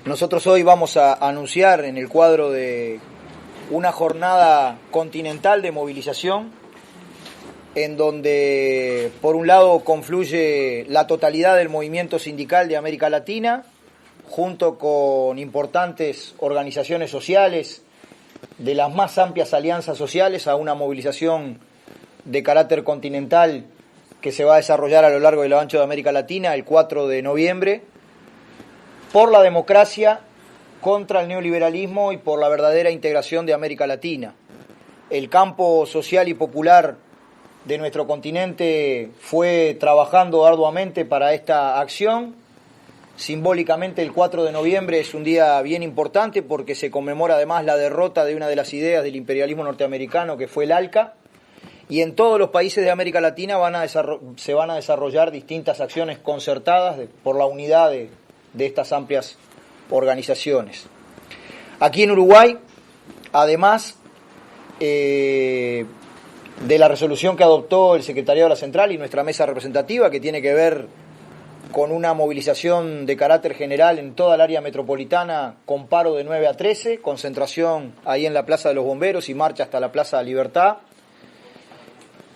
Nosotros hoy vamos a anunciar en el cuadro de una jornada continental de movilización en donde por un lado confluye la totalidad del movimiento sindical de América Latina junto con importantes organizaciones sociales de las más amplias alianzas sociales a una movilización de carácter continental que se va a desarrollar a lo largo y lo ancho de América Latina el 4 de noviembre por la democracia, contra el neoliberalismo y por la verdadera integración de América Latina. El campo social y popular de nuestro continente fue trabajando arduamente para esta acción. Simbólicamente el 4 de noviembre es un día bien importante porque se conmemora además la derrota de una de las ideas del imperialismo norteamericano que fue el ALCA, y en todos los países de América Latina se van a desarrollar distintas acciones concertadas por la unidad de estas amplias organizaciones. Aquí en Uruguay, además de la resolución que adoptó el Secretariado de la Central y nuestra mesa representativa, que tiene que ver con una movilización de carácter general en toda el área metropolitana con paro de 9 a 13, concentración ahí en la Plaza de los Bomberos y marcha hasta la Plaza Libertad.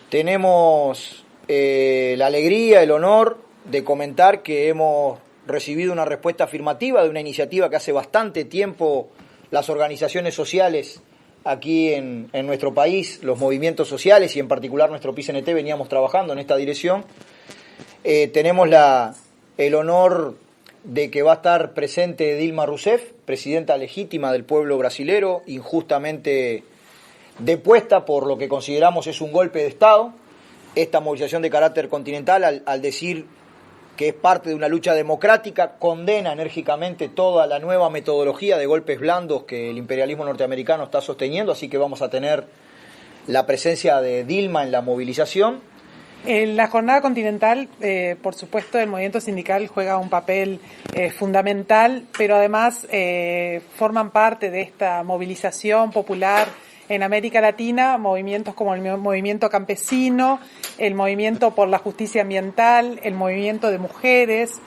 Tenemos la alegría, el honor de comentar que hemos recibido una respuesta afirmativa de una iniciativa que hace bastante tiempo las organizaciones sociales aquí en nuestro país, los movimientos sociales y en particular nuestro PCNT veníamos trabajando en esta dirección. Tenemos el honor de que va a estar presente Dilma Rousseff, presidenta legítima del pueblo brasilero, injustamente depuesta por lo que consideramos es un golpe de Estado. Esta movilización de carácter continental, al decir que es parte de una lucha democrática, condena enérgicamente toda la nueva metodología de golpes blandos que el imperialismo norteamericano está sosteniendo, así que vamos a tener la presencia de Dilma en la movilización. En la jornada continental, por supuesto, el movimiento sindical juega un papel fundamental, pero además forman parte de esta movilización popular en América Latina movimientos como el movimiento campesino, el movimiento por la justicia ambiental, el movimiento de mujeres,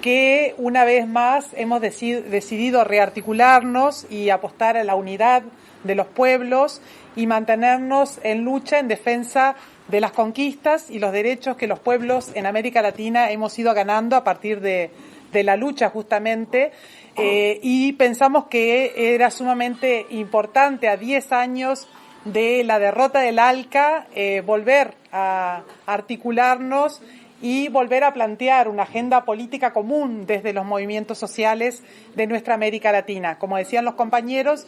que una vez más hemos decidido rearticularnos y apostar a la unidad de los pueblos y mantenernos en lucha en defensa de las conquistas y los derechos que los pueblos en América Latina hemos ido ganando a partir de la lucha justamente, y pensamos que era sumamente importante a 10 años de la derrota del ALCA volver a articularnos y volver a plantear una agenda política común desde los movimientos sociales de nuestra América Latina. Como decían los compañeros,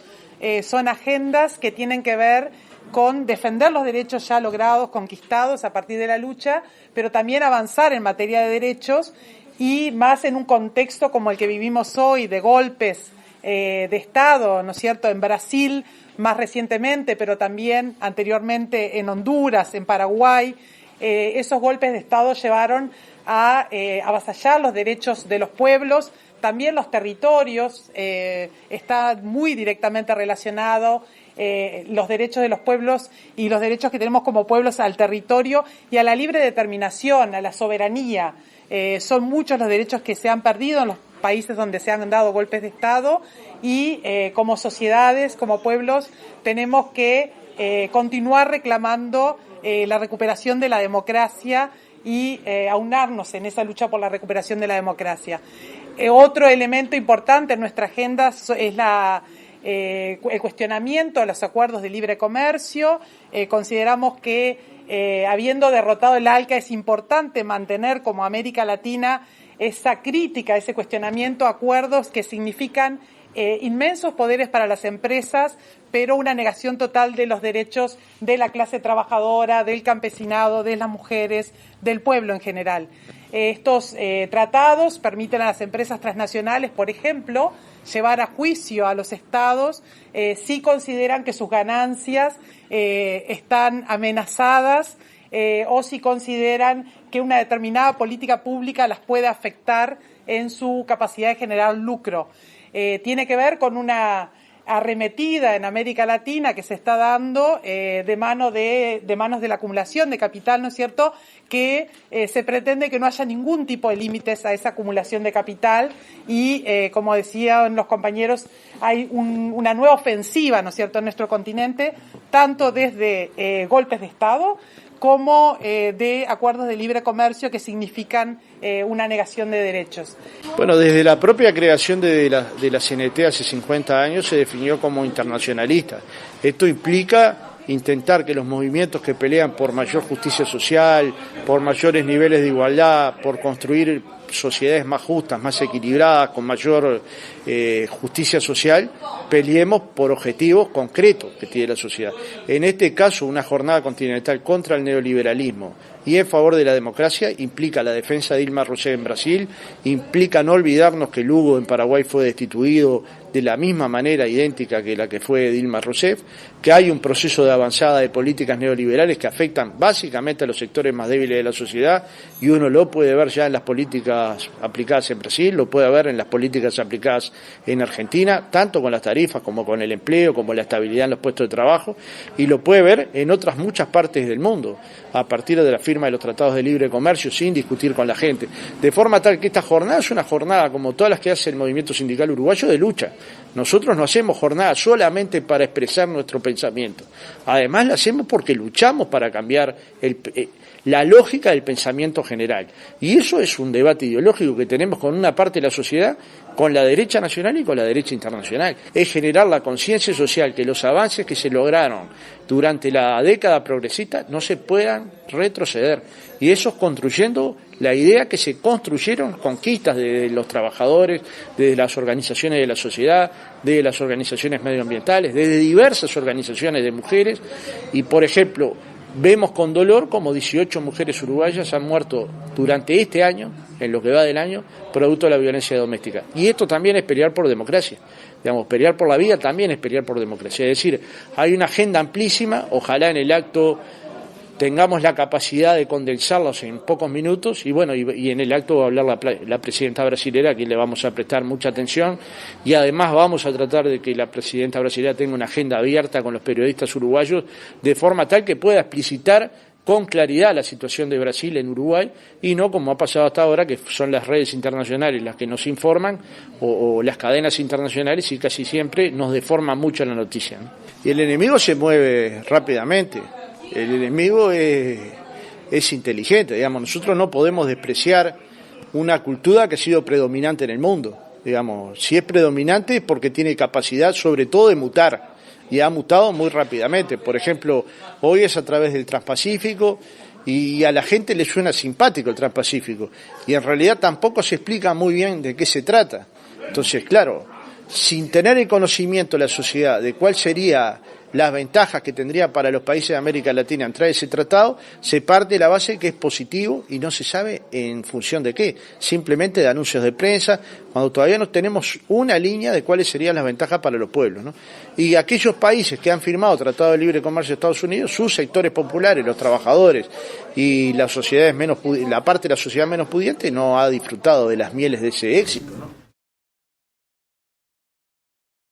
son agendas que tienen que ver con defender los derechos ya logrados, conquistados a partir de la lucha, pero también avanzar en materia de derechos y más en un contexto como el que vivimos hoy de golpes de Estado, ¿no es cierto?, en Brasil más recientemente, pero también anteriormente en Honduras, en Paraguay. Esos golpes de Estado llevaron a avasallar los derechos de los pueblos, también los territorios, está muy directamente relacionado los derechos de los pueblos y los derechos que tenemos como pueblos al territorio y a la libre determinación, a la soberanía. Son muchos los derechos que se han perdido en los países donde se han dado golpes de Estado y como sociedades, como pueblos, tenemos que continuar reclamando la recuperación de la democracia y aunarnos en esa lucha por la recuperación de la democracia. Otro elemento importante en nuestra agenda es el cuestionamiento de los acuerdos de libre comercio. Consideramos que habiendo derrotado el ALCA es importante mantener como América Latina esa crítica, ese cuestionamiento a acuerdos que significan inmensos poderes para las empresas, pero una negación total de los derechos de la clase trabajadora, del campesinado, de las mujeres, del pueblo en general. Estos tratados permiten a las empresas transnacionales, por ejemplo, llevar a juicio a los estados si consideran que sus ganancias están amenazadas o si consideran que una determinada política pública las puede afectar en su capacidad de generar lucro. Tiene que ver con una arremetida en América Latina que se está dando de manos de la acumulación de capital, ¿no es cierto?, que se pretende que no haya ningún tipo de límites a esa acumulación de capital y, como decían los compañeros, hay una nueva ofensiva, ¿no es cierto?, en nuestro continente, tanto desde golpes de Estado como de acuerdos de libre comercio que significan una negación de derechos. Bueno, desde la propia creación de la CNT hace 50 años se definió como internacionalista. Esto implica intentar que los movimientos que pelean por mayor justicia social, por mayores niveles de igualdad, por construir sociedades más justas, más equilibradas, con mayor justicia social, peleemos por objetivos concretos que tiene la sociedad. En este caso, una jornada continental contra el neoliberalismo y en favor de la democracia implica la defensa de Dilma Rousseff en Brasil, implica no olvidarnos que Lugo en Paraguay fue destituido de la misma manera idéntica que la que fue Dilma Rousseff, que hay un proceso de avanzada de políticas neoliberales que afectan básicamente a los sectores más débiles de la sociedad, y uno lo puede ver ya en las políticas aplicadas en Brasil, lo puede ver en las políticas aplicadas en Argentina, tanto con las tarifas como con el empleo, como la estabilidad en los puestos de trabajo, y lo puede ver en otras muchas partes del mundo, a partir de la firma de los tratados de libre comercio, sin discutir con la gente, de forma tal que esta jornada es una jornada, como todas las que hace el movimiento sindical uruguayo, de lucha. Nosotros no hacemos jornada solamente para expresar nuestro pensamiento, además la hacemos porque luchamos para cambiar la lógica del pensamiento general, y eso es un debate ideológico que tenemos con una parte de la sociedad, con la derecha nacional y con la derecha internacional. Es generar la conciencia social que los avances que se lograron durante la década progresista no se puedan retroceder, y eso es construyendo la idea que se construyeron conquistas de los trabajadores, de las organizaciones de la sociedad, de las organizaciones medioambientales, de diversas organizaciones de mujeres, y por ejemplo, vemos con dolor como 18 mujeres uruguayas han muerto durante este año, en lo que va del año, producto de la violencia doméstica. Y esto también es pelear por democracia. Digamos, pelear por la vida también es pelear por democracia. Es decir, hay una agenda amplísima, ojalá en el acto tengamos la capacidad de condensarlos en pocos minutos, y bueno, y en el acto va a hablar la presidenta brasilera, a quien le vamos a prestar mucha atención, y además vamos a tratar de que la presidenta brasilera tenga una agenda abierta con los periodistas uruguayos, de forma tal que pueda explicitar con claridad la situación de Brasil en Uruguay, y no como ha pasado hasta ahora, que son las redes internacionales las que nos informan, o las cadenas internacionales, y casi siempre nos deforman mucho la noticia, ¿no? Y el enemigo se mueve rápidamente. El enemigo es inteligente, digamos. Nosotros no podemos despreciar una cultura que ha sido predominante en el mundo. Digamos, si es predominante es porque tiene capacidad sobre todo de mutar, y ha mutado muy rápidamente. Por ejemplo, hoy es a través del Transpacífico, y a la gente le suena simpático el Transpacífico, y en realidad tampoco se explica muy bien de qué se trata. Entonces, claro, sin tener el conocimiento de la sociedad de cuál sería las ventajas que tendría para los países de América Latina entrar a ese tratado, se parte de la base que es positivo y no se sabe en función de qué, simplemente de anuncios de prensa, cuando todavía no tenemos una línea de cuáles serían las ventajas para los pueblos, ¿no? Y aquellos países que han firmado Tratado de Libre Comercio de Estados Unidos, sus sectores populares, los trabajadores y las sociedades la parte de la sociedad menos pudiente no ha disfrutado de las mieles de ese éxito, ¿no?